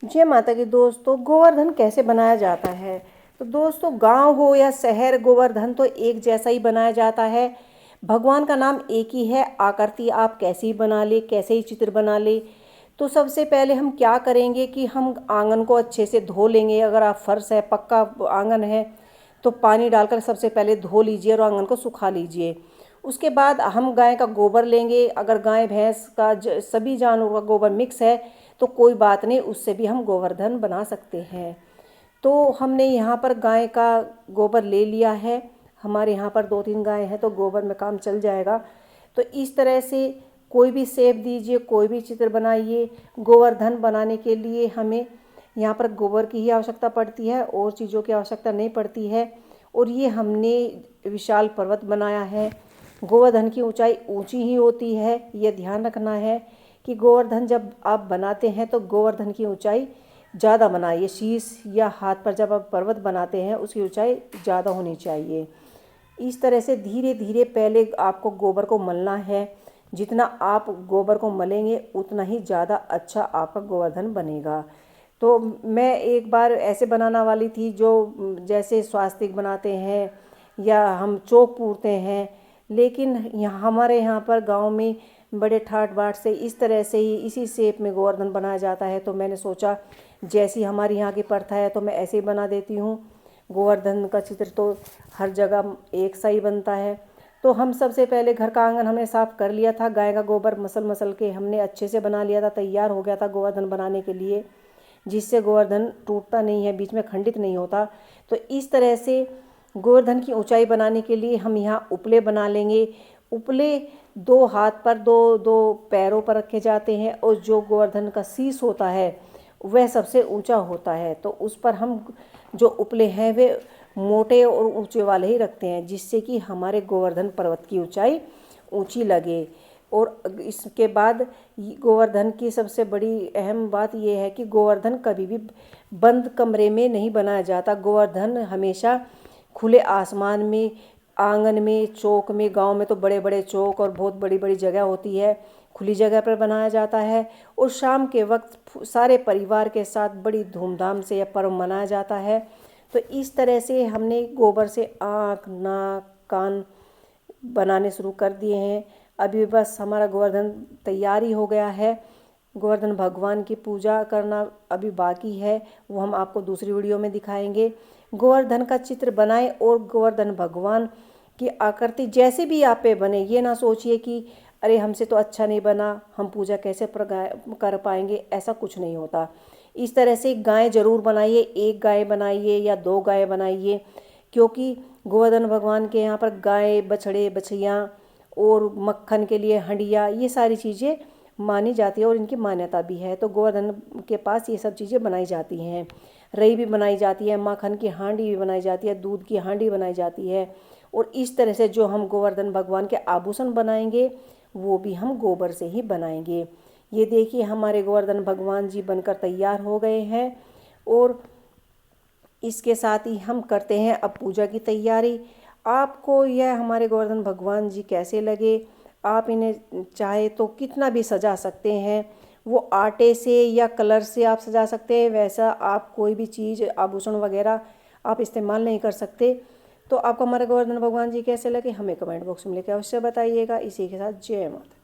जय माता की दोस्तों, गोवर्धन कैसे बनाया जाता है। तो दोस्तों, गांव हो या शहर, गोवर्धन तो एक जैसा ही बनाया जाता है। भगवान का नाम एक ही है। आकृति आप कैसे ही बना ले, कैसे ही चित्र बना ले। तो सबसे पहले हम क्या करेंगे कि हम आंगन को अच्छे से धो लेंगे। अगर आप फर्श है, पक्का आंगन है, तो पानी डालकर सबसे पहले धो लीजिए और आंगन को सुखा लीजिए। उसके बाद हम गाय का गोबर लेंगे। अगर गाय भैंस का सभी जानवरों का गोबर मिक्स है तो कोई बात नहीं, उससे भी हम गोवर्धन बना सकते हैं। तो हमने यहाँ पर गाय का गोबर ले लिया है। हमारे यहाँ पर 2-3 गाय हैं तो गोबर में काम चल जाएगा। तो इस तरह से कोई भी शेप दीजिए, कोई भी चित्र बनाइए। गोवर्धन बनाने के लिए हमें यहाँ पर गोबर की ही आवश्यकता पड़ती है और चीज़ों की आवश्यकता नहीं पड़ती है। और ये हमने विशाल पर्वत बनाया है। गोवर्धन की ऊंचाई ऊंची ही होती है, ये ध्यान रखना है कि गोवर्धन जब आप बनाते हैं तो गोवर्धन की ऊंचाई ज़्यादा बनाइए। शीश या हाथ पर जब आप पर्वत बनाते हैं उसकी ऊंचाई ज़्यादा होनी चाहिए। इस तरह से धीरे धीरे पहले आपको गोबर को मलना है। जितना आप गोबर को मलेंगे उतना ही ज़्यादा अच्छा आपका गोवर्धन बनेगा। तो मैं एक बार ऐसे बनाना वाली थी, जो जैसे स्वास्तिक बनाते हैं या हम चौक पूरते हैं, लेकिन यहाँ हमारे यहाँ पर गांव में बड़े ठाट बाट से इस तरह से ही इसी शेप में गोवर्धन बनाया जाता है। तो मैंने सोचा जैसी हमारी यहाँ की प्रथा है तो मैं ऐसे ही बना देती हूँ। गोवर्धन का चित्र तो हर जगह एक सा ही बनता है। तो हम सबसे पहले घर का आंगन हमने साफ़ कर लिया था। गाय का गोबर मसल मसल के हमने अच्छे से बना लिया था, तैयार हो गया था गोवर्धन बनाने के लिए, जिससे गोवर्धन टूटता नहीं है, बीच में खंडित नहीं होता। तो इस तरह से गोवर्धन की ऊंचाई बनाने के लिए हम यहाँ उपले बना लेंगे। उपले 2 हाथ पर, 2 पैरों पर रखे जाते हैं और जो गोवर्धन का शीश होता है वह सबसे ऊंचा होता है। तो उस पर हम जो उपले हैं वे मोटे और ऊंचे वाले ही रखते हैं, जिससे कि हमारे गोवर्धन पर्वत की ऊंचाई ऊंची लगे। और इसके बाद गोवर्धन की सबसे बड़ी अहम बात यह है कि गोवर्धन कभी भी बंद कमरे में नहीं बनाया जाता। गोवर्धन हमेशा खुले आसमान में, आंगन में, चौक में, गांव में तो बड़े बड़े चौक और बहुत बड़ी बड़ी जगह होती है, खुली जगह पर बनाया जाता है। और शाम के वक्त सारे परिवार के साथ बड़ी धूमधाम से यह पर्व मनाया जाता है। तो इस तरह से हमने गोबर से आँख, नाक, कान बनाने शुरू कर दिए हैं। अभी बस हमारा गोवर्धन तैयार ही हो गया है। गोवर्धन भगवान की पूजा करना अभी बाकी है, वो हम आपको दूसरी वीडियो में दिखाएंगे। गोवर्धन का चित्र बनाएं और गोवर्धन भगवान की आकृति जैसे भी आप पे बने, ये ना सोचिए कि अरे हमसे तो अच्छा नहीं बना, हम पूजा कैसे कर पाएंगे। ऐसा कुछ नहीं होता। इस तरह से गाय जरूर बनाइए, 1 गाय बनाइए या 2 गाय बनाइए, क्योंकि गोवर्धन भगवान के यहाँ पर गाय, बछड़े, बछियाँ और मक्खन के लिए हंडिया, ये सारी चीज़ें मानी जाती है और इनकी मान्यता भी है। तो गोवर्धन के पास ये सब चीज़ें बनाई जाती हैं। रई भी बनाई जाती है, माखन की हांडी भी बनाई जाती है, दूध की हांडी बनाई जाती है। और इस तरह से जो हम गोवर्धन भगवान के आभूषण बनाएंगे वो भी हम गोबर से ही बनाएंगे। ये देखिए हमारे गोवर्धन भगवान जी बनकर तैयार हो गए हैं। और इसके साथ ही हम करते हैं अब पूजा की तैयारी। आपको यह हमारे गोवर्धन भगवान जी कैसे लगे, आप इन्हें चाहे तो कितना भी सजा सकते हैं। वो आटे से या कलर से आप सजा सकते हैं, वैसा आप कोई भी चीज़, आभूषण वगैरह आप इस्तेमाल नहीं कर सकते। तो आपको हमारे गोवर्धन भगवान जी कैसे लगे हमें कमेंट बॉक्स में लिख के अवश्य बताइएगा। इसी के साथ जय माता।